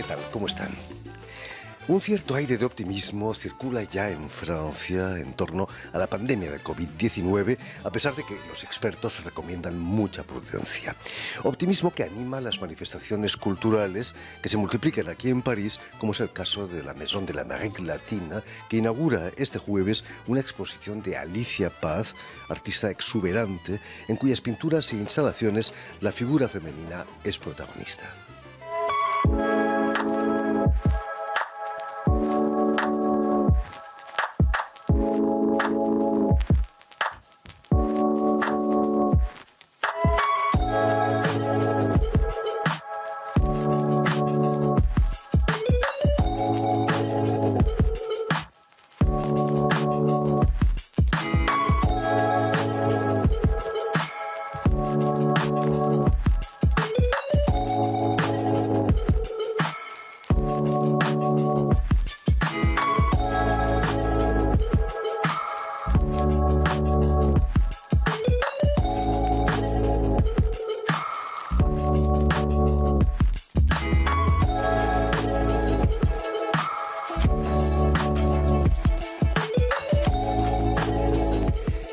¿qué tal? ¿Cómo están? Un cierto aire de optimismo circula ya en Francia en torno a la pandemia de COVID-19, a pesar de que los expertos recomiendan mucha prudencia. Optimismo que anima las manifestaciones culturales que se multiplican aquí en París, como es el caso de la Maison de l'Amérique Latina, que inaugura este jueves una exposición de Alicia Paz, artista exuberante, en cuyas pinturas e instalaciones la figura femenina es protagonista.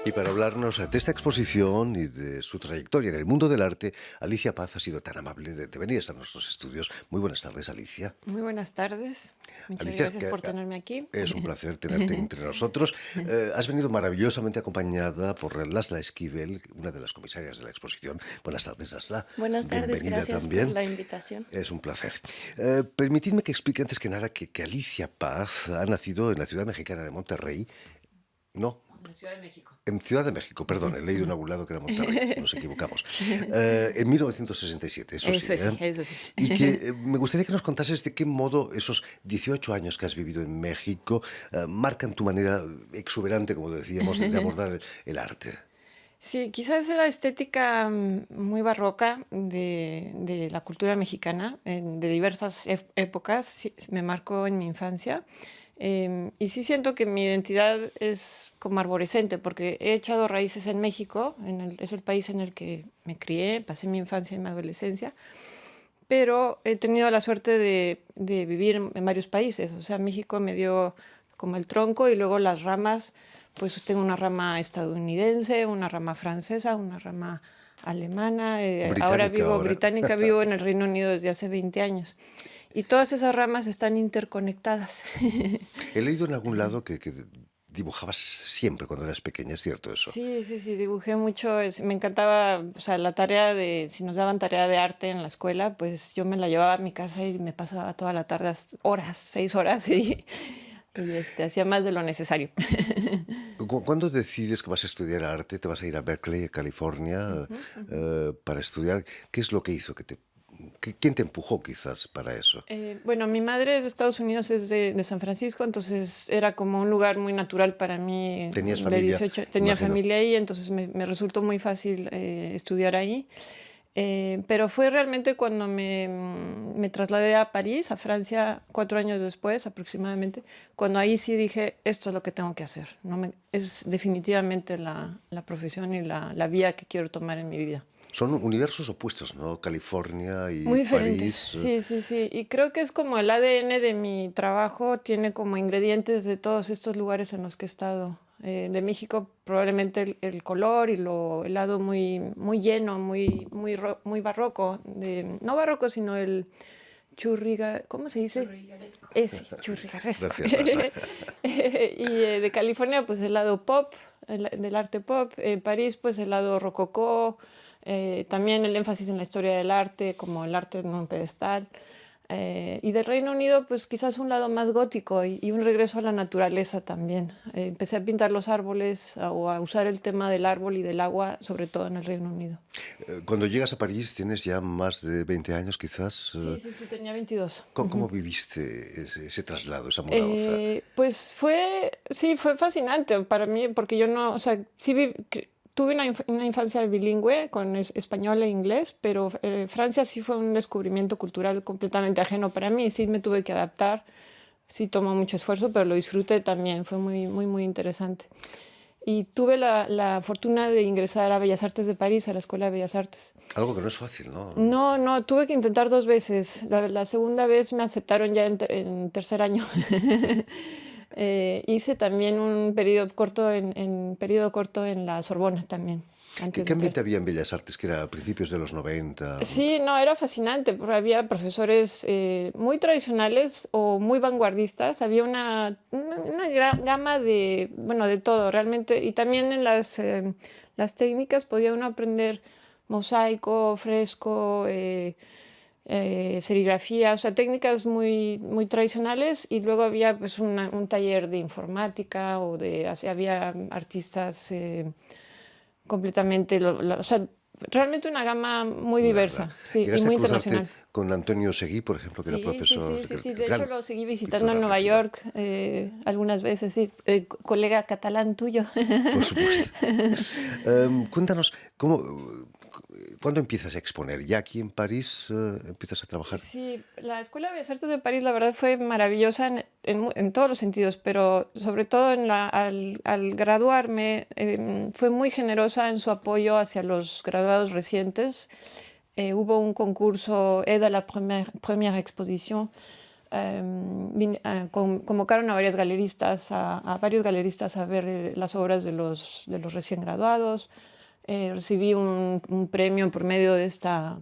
Y para hablarnos de esta exposición y de su trayectoria en el mundo del arte, Alicia Paz ha sido tan amable de venir a nuestros estudios. Muy buenas tardes, Alicia. Muy buenas tardes. Muchas Alicia, gracias por tenerme aquí. es un placer tenerte entre nosotros. Has venido maravillosamente acompañada por Laszla Esquivel, una de las comisarias de la exposición. Buenas tardes, Laszla. Buenas tardes, Bienvenida gracias también. por la invitación. Es un placer. Permitidme que explique antes que nada que Alicia Paz ha nacido en la ciudad mexicana de Monterrey. No, En la Ciudad de México. en Ciudad de México, perdón, he leído en algún lado que era Monterrey, nos equivocamos. En 1967, eso sí. Eso sí. Y que me gustaría que nos contases de qué modo esos 18 años que has vivido en México marcan tu manera exuberante, como decíamos, de abordar el arte. Sí, quizás la estética muy barroca de la cultura mexicana, de diversas épocas, sí, me marcó en mi infancia. Y sí siento que mi identidad es como arborescente, porque he echado raíces en México, es el país en el que me crié, pasé mi infancia y mi adolescencia, pero he tenido la suerte de vivir en varios países. O sea, México me dio como el tronco y luego las ramas, pues tengo una rama estadounidense, una rama francesa, una rama alemana, británica, vivo en el Reino Unido desde hace 20 años. Y todas esas ramas están interconectadas. He leído en algún lado que dibujabas siempre cuando eras pequeña, ¿es cierto eso? Sí, dibujé mucho. Me encantaba, o sea, la tarea si nos daban tarea de arte en la escuela, pues yo me la llevaba a mi casa y me pasaba toda la tarde, 6 horas, y hacía más de lo necesario. ¿Cuándo decides que vas a estudiar arte? ¿Te vas a ir a Berkeley, California, para estudiar? ¿Qué es lo que hizo ¿Quién te empujó quizás para eso? Bueno, mi madre es de Estados Unidos, es de San Francisco, entonces era como un lugar muy natural para mí. ¿Tenías familia? Tenía Imagino. familia ahí, entonces me resultó muy fácil estudiar ahí. Pero fue realmente cuando me trasladé a París, a Francia, 4 años después aproximadamente, cuando ahí sí dije, esto es lo que tengo que hacer. Es definitivamente la profesión y la vía que quiero tomar en mi vida. Son universos opuestos, ¿no? California y Muy diferentes, París. sí. Y creo que es como el ADN de mi trabajo, tiene como ingredientes de todos estos lugares en los que he estado. De México probablemente el color y el lado muy, muy lleno, muy barroco. No barroco, sino el ¿cómo se dice? Churrigueresco. Churrigueresco. Gracias, Laszla. Y de California, pues el lado pop, del arte pop. París, pues el lado rococó. También el énfasis en la historia del arte, como el arte en un pedestal. Y del Reino Unido, pues quizás un lado más gótico y un regreso a la naturaleza también. Empecé a pintar los árboles o a usar el tema del árbol y del agua, sobre todo en el Reino Unido. Cuando llegas a París tienes ya más de 20 años quizás. Sí, tenía 22. ¿Cómo viviste ese traslado, esa mudanza? Pues fue fascinante para mí, porque yo no, o sea, tuve una infancia bilingüe con español e inglés, pero Francia sí fue un descubrimiento cultural completamente ajeno para mí. Sí me tuve que adaptar, sí tomó mucho esfuerzo, pero lo disfruté también, fue muy interesante. y tuve la fortuna de ingresar a Bellas Artes de París, a la Escuela de Bellas Artes. Algo que no es fácil, ¿no? No, no, tuve que intentar 2 veces. La segunda vez me aceptaron ya en tercer año. Hice también un periodo corto en la Sorbona también, ¿Qué, antes qué de entrar. ambiente había en Bellas Artes, que era a principios de los 90? Sí, no, era fascinante, porque había profesores muy tradicionales o muy vanguardistas. Había una gran gama de, bueno, de todo realmente. Y también en las técnicas podía uno aprender mosaico, fresco, serigrafía, o sea, técnicas muy tradicionales. Y luego había pues un taller de informática o había artistas completamente, o sea, realmente una gama muy ¿Verdad? diversa, sí, y ¿Llegaste a muy cruzarte internacional. con Antonio Seguí, por ejemplo, que era Sí, sí, profesor, sí, sí, sí. el De hecho, gran lo seguí visitando pintor en Nueva argentino? York algunas veces, sí. Colega catalán tuyo. Por supuesto. Cuéntanos, ¿cuándo empiezas a exponer? ¿Ya aquí en París empiezas a trabajar? Sí, la Escuela de Bellas Artes de París, la verdad, fue maravillosa en todos los sentidos, pero sobre todo al graduarme, fue muy generosa en su apoyo hacia los graduados recientes. Hubo un concurso, Aide à la première exposition. Convocaron a varias galeristas, a varios galeristas a ver las obras de los recién graduados. Recibí un premio por medio de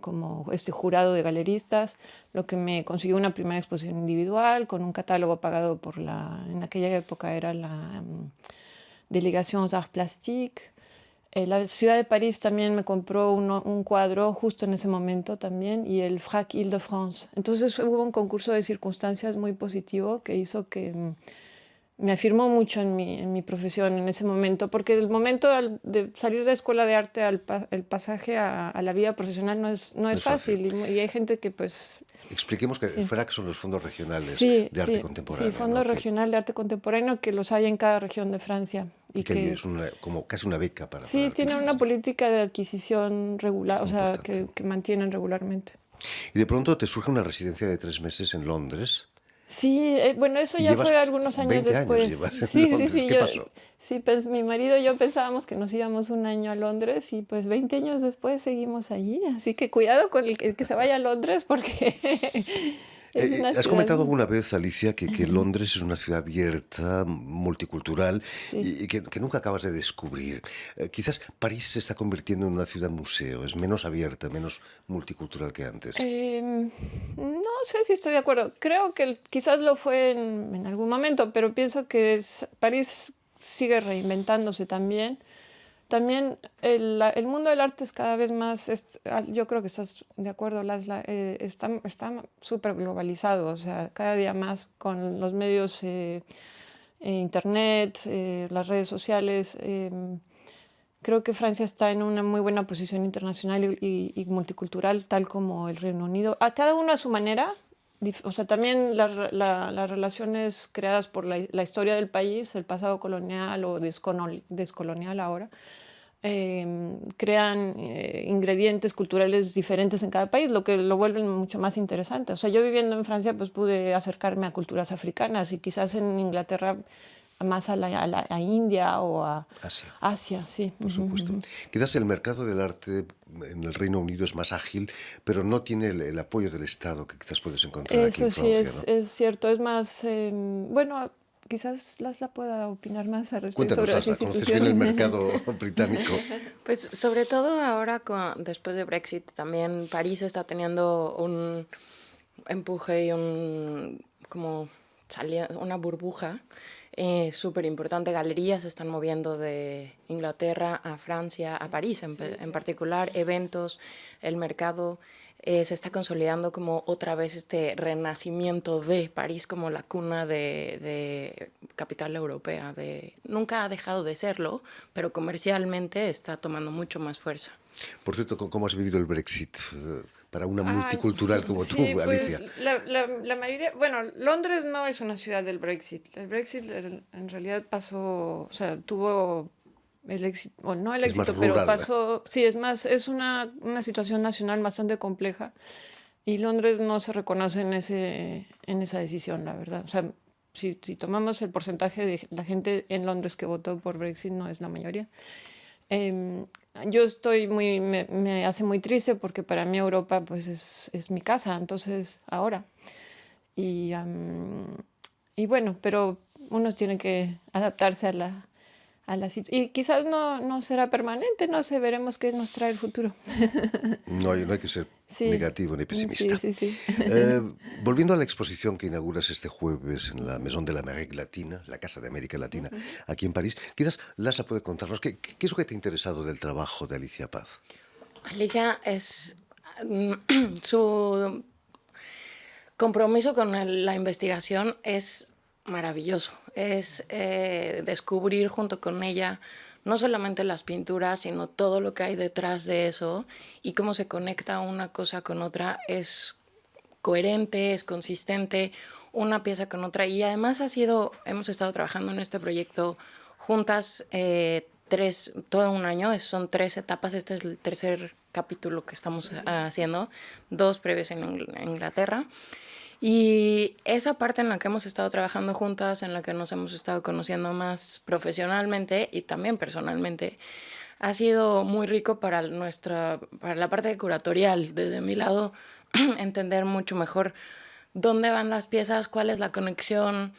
como este jurado de galeristas, lo que me consiguió una primera exposición individual con un catálogo pagado en aquella época era la Delegación aux Arts Plastiques. La ciudad de París también me compró un cuadro justo en ese momento también y el FRAC Île-de-France. Entonces hubo un concurso de circunstancias muy positivo que hizo que me afirmó mucho en mi profesión en ese momento, porque el momento de salir de la escuela de arte el pasaje a la vida profesional no No es es fácil. fácil y hay gente que pues Expliquemos que el sí. FRAC son los fondos regionales Sí, de arte sí, sí, contemporáneo, Fondo ¿no? Regional de Arte Contemporáneo que los hay en cada región de Francia Y y que que es como casi una beca para sí tienen una artistas, ¿no? política de adquisición regular, o sea, Importante. que mantienen regularmente. Y de pronto te surge una residencia de 3 meses en Londres Sí, bueno, eso y ya llevas fue algunos años 20 años después. llevas en Sí, sí, Londres. sí, ¿Qué pasó? sí, pues mi marido y yo pensábamos que nos íbamos un año a Londres y pues 20 años después seguimos allí, así que cuidado con el que se vaya a Londres porque es una Has ciudad. comentado alguna vez, Alicia, que Londres es una ciudad abierta, multicultural Sí. y que nunca acabas de descubrir. Quizás París se está convirtiendo en una ciudad museo, es menos abierta, menos multicultural que antes. No sé si estoy de acuerdo. Creo que quizás lo fue en algún momento, pero pienso que París sigue reinventándose también. También el mundo del arte es cada vez más, yo creo que estás de acuerdo, Laszlo, está súper globalizado, o sea, cada día más con los medios, internet, las redes sociales. Creo que Francia está en una muy buena posición internacional y multicultural, tal como el Reino Unido. A cada uno a su manera. O sea, también las relaciones creadas por la historia del país, el pasado colonial o descolonial ahora, crean ingredientes culturales diferentes en cada país, lo que lo vuelven mucho más interesante. O sea, yo viviendo en Francia, pues pude acercarme a culturas africanas y quizás en Inglaterra más a India o a Asia. Asia, sí. Por supuesto. Quizás el mercado del arte en el Reino Unido es más ágil, pero no tiene el apoyo del Estado que quizás puedes encontrar aquí en Eso sí Francia, ¿no? es cierto. Es más, bueno, quizás Laszlo pueda opinar más al respecto Cuéntanos, sobre las Asla, ¿conoces bien el instituciones. mercado británico? Pues sobre todo ahora después de Brexit también París está teniendo un empuje y una burbuja súper importante. Galerías se están moviendo de Inglaterra a Francia, a París en particular, eventos, el mercado se está consolidando como otra vez este renacimiento de París como la cuna de capital europea. Nunca ha dejado de serlo, pero comercialmente está tomando mucho más fuerza. Por cierto, ¿cómo has vivido el Brexit para una Ah, multicultural como sí, tú, Alicia? pues la mayoría, bueno, Londres no es una ciudad del Brexit. El Brexit en realidad pasó, o sea, tuvo el éxito, o no el Es más éxito, pero rural. pasó, sí, es más, es una situación nacional bastante compleja y Londres no se reconoce en esa decisión, la verdad. O sea, si tomamos el porcentaje de la gente en Londres que votó por Brexit, no es la mayoría. Em, yo me hace muy triste porque para mí Europa pues es mi casa, entonces ahora. Y, y bueno, pero uno tiene que adaptarse a la situación. Y quizás no será permanente, no sé, veremos qué nos trae el futuro. No hay que ser Sí, negativo ni sí, pesimista. sí, sí. Eh, Volviendo a la exposición que inauguras este jueves en la Maison de l'Amérique Latina, la Casa de América Latina, aquí en París, quizás Lasa puede contarnos qué es lo que te ha interesado del trabajo de Alicia Paz. Alicia su compromiso con la investigación es maravilloso. Es descubrir junto con ella no solamente las pinturas, sino todo lo que hay detrás de eso y cómo se conecta una cosa con otra. Es coherente, es consistente, una pieza con otra. Y además hemos estado trabajando en este proyecto juntas todo un año, son 3 etapas. Este es el tercer capítulo que estamos haciendo, 2 previos en Inglaterra. Y esa parte en la que hemos estado trabajando juntas, en la que nos hemos estado conociendo más profesionalmente y también personalmente, ha sido muy rico para la parte curatorial. Desde mi lado, entender mucho mejor dónde van las piezas, cuál es la conexión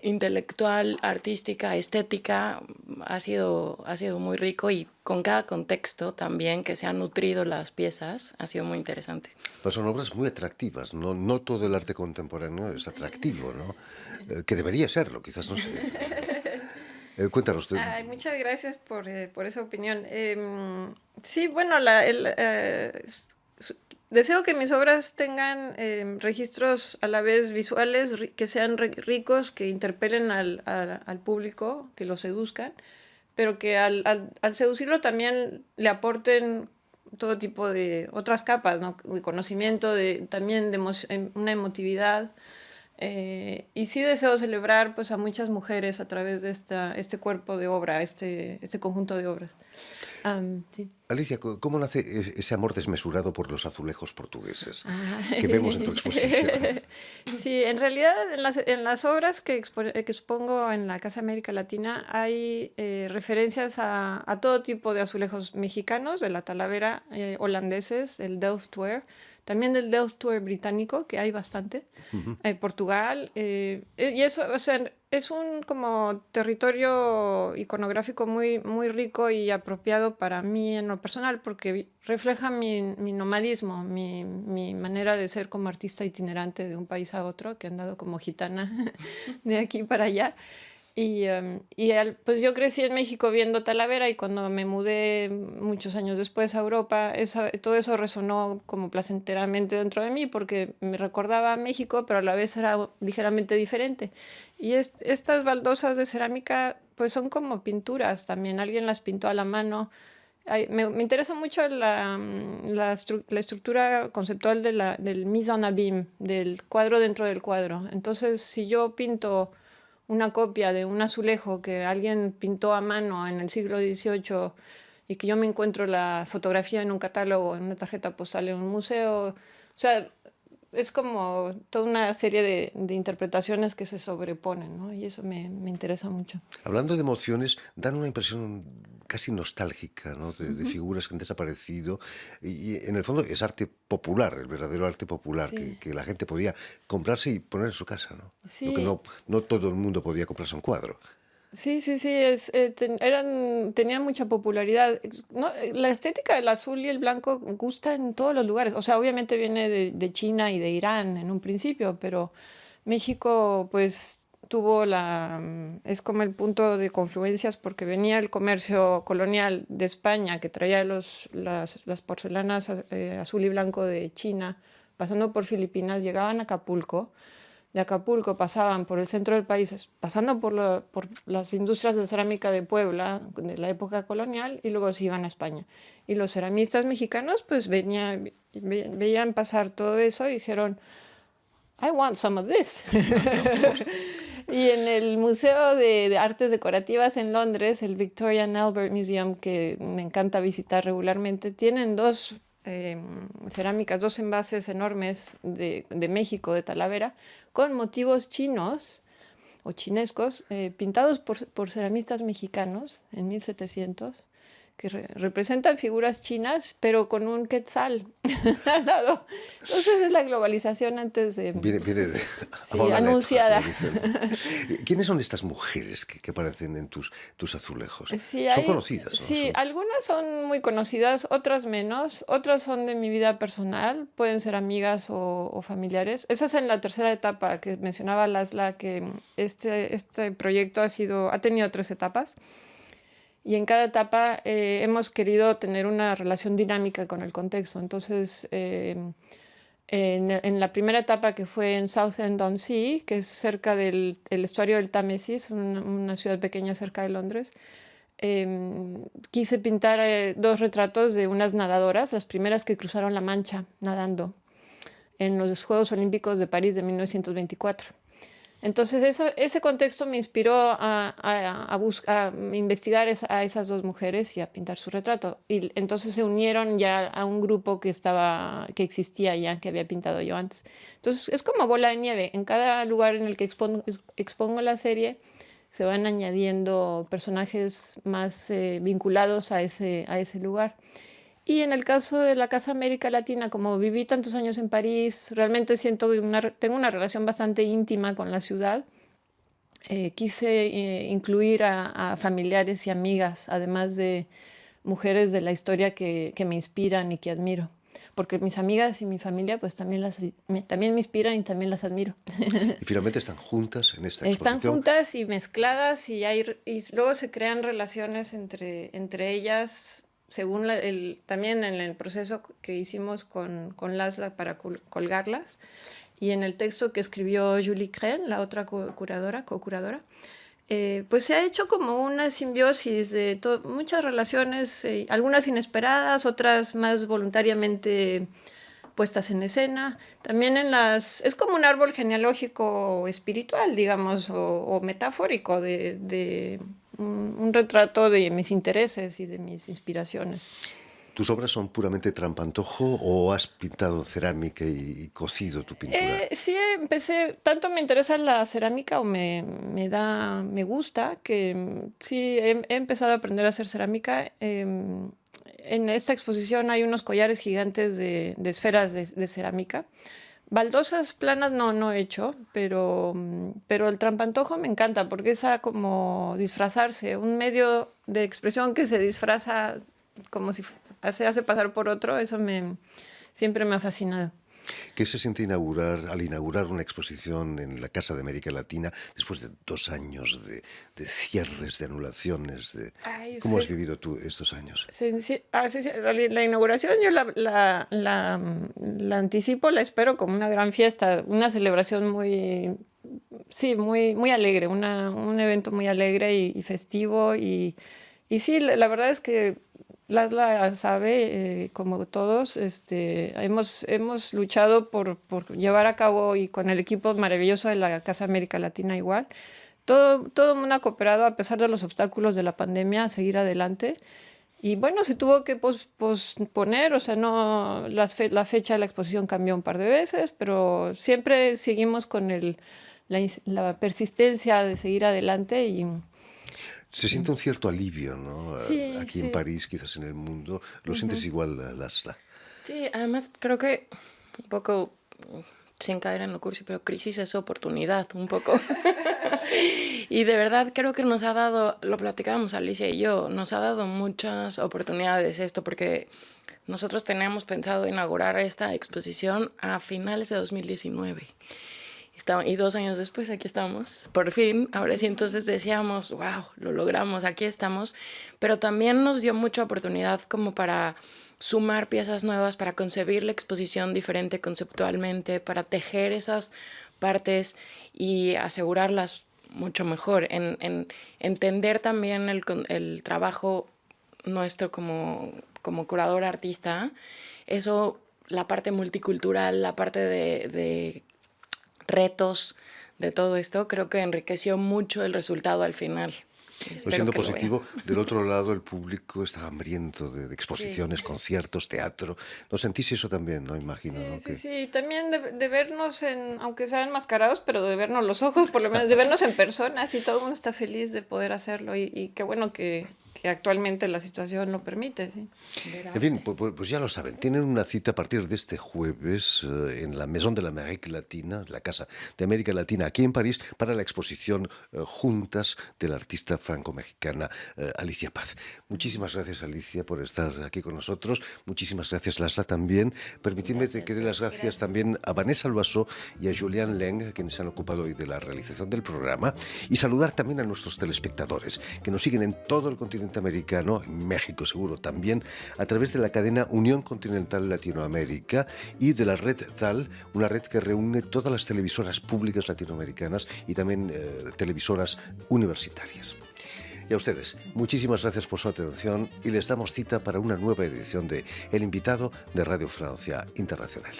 intelectual, artística, estética. Ha sido muy rico, y con cada contexto también que se han nutrido las piezas, ha sido muy interesante. Pues son obras muy atractivas, no todo el arte contemporáneo es atractivo, ¿no? Que debería serlo, quizás no sé. Cuéntanos. Ay, muchas gracias por esa opinión. Sí, bueno, deseo que mis obras tengan registros a la vez visuales, que sean ricos, que interpelen al público, que lo seduzcan, pero que al seducirlo también le aporten todo tipo de otras capas, ¿no? De conocimiento, también de una emotividad. Y sí deseo celebrar pues, a muchas mujeres a través de este cuerpo de obra, este conjunto de obras. Sí. Alicia, ¿cómo nace ese amor desmesurado por los azulejos portugueses Ah. que vemos en tu exposición? Sí, en realidad en las obras que expongo en la Casa América Latina hay referencias a todo tipo de azulejos mexicanos, de la Talavera, holandeses, el Delftware, también del Delftware británico, que hay bastante, Portugal, y eso, o sea, es un como territorio iconográfico muy, muy rico y apropiado para mí en lo personal, porque refleja mi nomadismo, mi manera de ser como artista itinerante de un país a otro, que he andado como gitana de aquí para allá. Pues yo crecí en México viendo Talavera, y cuando me mudé muchos años después a Europa, todo eso resonó como placenteramente dentro de mí, porque me recordaba a México, pero a la vez era ligeramente diferente. Y estas baldosas de cerámica pues son como pinturas también, alguien las pintó a la mano. Me interesa mucho la estructura conceptual del mise en abîme, del cuadro dentro del cuadro. Entonces, si yo pinto una copia de un azulejo que alguien pintó a mano en el siglo XVIII y que yo me encuentro la fotografía en un catálogo, en una tarjeta postal en un museo, o sea, es como toda una serie de interpretaciones que se sobreponen, ¿no? Y eso me interesa mucho. Hablando de emociones, dan una impresión casi nostálgica, ¿no? De figuras que han desaparecido. Y en el fondo es arte popular, el verdadero arte popular, Sí. que la gente podía comprarse y poner en su casa, ¿no? Lo que Sí. no todo el mundo podía comprarse un cuadro. Sí, tenían mucha popularidad. No, la estética del azul y el blanco gusta en todos los lugares. O sea, obviamente viene de China y de Irán en un principio, pero México pues es como el punto de confluencias, porque venía el comercio colonial de España, que traía las porcelanas azul y blanco de China, pasando por Filipinas, llegaban a Acapulco. De Acapulco pasaban por el centro del país, pasando por las industrias de cerámica de Puebla de la época colonial, y luego se iban a España. Y los ceramistas mexicanos pues veían pasar todo eso y dijeron, I want some of this. Y en el Museo de Artes Decorativas en Londres, el Victoria and Albert Museum, que me encanta visitar regularmente, tienen dos cerámicas, 2 envases enormes de México, de Talavera, con motivos chinos o chinescos, pintados por ceramistas mexicanos en 1700, que representan figuras chinas, pero con un quetzal al lado. Entonces es la globalización antes de... Viene de Sí, avant la lettre, anunciada. como dicen. ¿Quiénes son estas mujeres que aparecen en tus azulejos? Sí, Son conocidas, ¿no? sí, algunas son muy conocidas, otras menos, otras son de mi vida personal, pueden ser amigas o familiares. Esa es en la tercera etapa que mencionaba Laszla, que este proyecto ha tenido 3 etapas. Y en cada etapa hemos querido tener una relación dinámica con el contexto. Entonces, en la primera etapa, que fue en Southend-on-Sea, que es cerca del el estuario del Támesis, una ciudad pequeña cerca de Londres, quise pintar 2 retratos de unas nadadoras, las primeras que cruzaron la Mancha nadando en los Juegos Olímpicos de París de 1924. Entonces ese contexto me inspiró a investigar a esas 2 mujeres y a pintar su retrato. Y entonces se unieron ya a un grupo que existía ya, que había pintado yo antes. Entonces es como bola de nieve. En cada lugar en el que expongo la serie se van añadiendo personajes más vinculados a ese lugar. Y en el caso de la Casa América Latina, como viví tantos años en París, realmente siento que tengo una relación bastante íntima con la ciudad. Quise incluir a familiares y amigas, además de mujeres de la historia que me inspiran y que admiro. Porque mis amigas y mi familia pues también me inspiran y también las admiro. Y finalmente están juntas en esta Están exposición. juntas y mezcladas y luego se crean relaciones entre ellas, según también en el proceso que hicimos con Laszla para colgarlas, y en el texto que escribió Julie Cren, la otra co-curadora, pues se ha hecho como una simbiosis de muchas relaciones, algunas inesperadas, otras más voluntariamente puestas en escena. También es como un árbol genealógico espiritual, digamos, o metafórico de un retrato de mis intereses y de mis inspiraciones. ¿Tus obras son puramente trampantojo o has pintado cerámica y cosido tu pintura? Sí, tanto me interesa la cerámica o me gusta, que sí he empezado a aprender a hacer cerámica. En esta exposición hay unos collares gigantes de esferas de cerámica. Baldosas planas no he hecho, pero el trampantojo me encanta porque es como disfrazarse, un medio de expresión que se disfraza como si se hace pasar por otro. Eso siempre me ha fascinado. ¿Qué se siente al inaugurar una exposición en la Casa de América Latina después de 2 años de cierres, de anulaciones? ¿Cómo has vivido tú estos años? La inauguración yo la anticipo, la espero como una gran fiesta, una celebración muy alegre, un evento muy alegre y festivo. Y sí, la verdad es que Laszla sabe, como todos, hemos luchado por llevar a cabo, y con el equipo maravilloso de la Casa América Latina igual. Todo el mundo ha cooperado a pesar de los obstáculos de la pandemia a seguir adelante. Y bueno, se tuvo que posponer, o sea, la fecha de la exposición cambió un par de veces, pero siempre seguimos con la persistencia de seguir adelante. Y se siente un cierto alivio, ¿no? Sí, aquí sí. en París, quizás en el mundo. ¿Lo sientes igual, Laszla? Sí, además creo que un poco, sin caer en lo cursi, pero crisis es oportunidad, un poco. Y de verdad creo que nos ha dado, lo platicábamos Alicia y yo, nos ha dado muchas oportunidades esto, porque nosotros teníamos pensado inaugurar esta exposición a finales de 2019. Y 2 años después aquí estamos, por fin. Ahora sí, entonces decíamos, wow, lo logramos, aquí estamos. Pero también nos dio mucha oportunidad como para sumar piezas nuevas, para concebir la exposición diferente conceptualmente, para tejer esas partes y asegurarlas mucho mejor, en entender también el trabajo nuestro como curador artista. Eso, la parte multicultural, la parte de retos de todo esto, creo que enriqueció mucho el resultado al final. Espero Pero siendo que lo positivo, del otro lado el público está hambriento de exposiciones, Sí. conciertos, teatro. ¿No sentís eso también, no? Imagino, Sí, ¿no? sí, sí. También de vernos aunque sean enmascarados, pero de vernos los ojos, por lo menos, de vernos en persona, sí, todo el mundo está feliz de poder hacerlo y qué bueno que actualmente la situación lo permite, sí. ver En fin, arte. pues ya lo saben, tienen una cita a partir de este jueves en la Maison de l'Amérique Latina, la Casa de América Latina, aquí en París, para la exposición Juntas de la artista franco-mexicana Alicia Paz. Muchísimas gracias, Alicia, por estar aquí con nosotros. Muchísimas gracias, Lasla, también. Permitidme que dé las gracias también a Vanessa Loiseau y a Julián Leng, quienes se han ocupado hoy de la realización del programa, y saludar también a nuestros telespectadores, que nos siguen en todo el continente americano, en México seguro también, a través de la cadena Unión Continental Latinoamérica y de la red TAL, una red que reúne todas las televisoras públicas latinoamericanas y también televisoras universitarias. Y a ustedes, muchísimas gracias por su atención y les damos cita para una nueva edición de El Invitado de Radio Francia Internacional.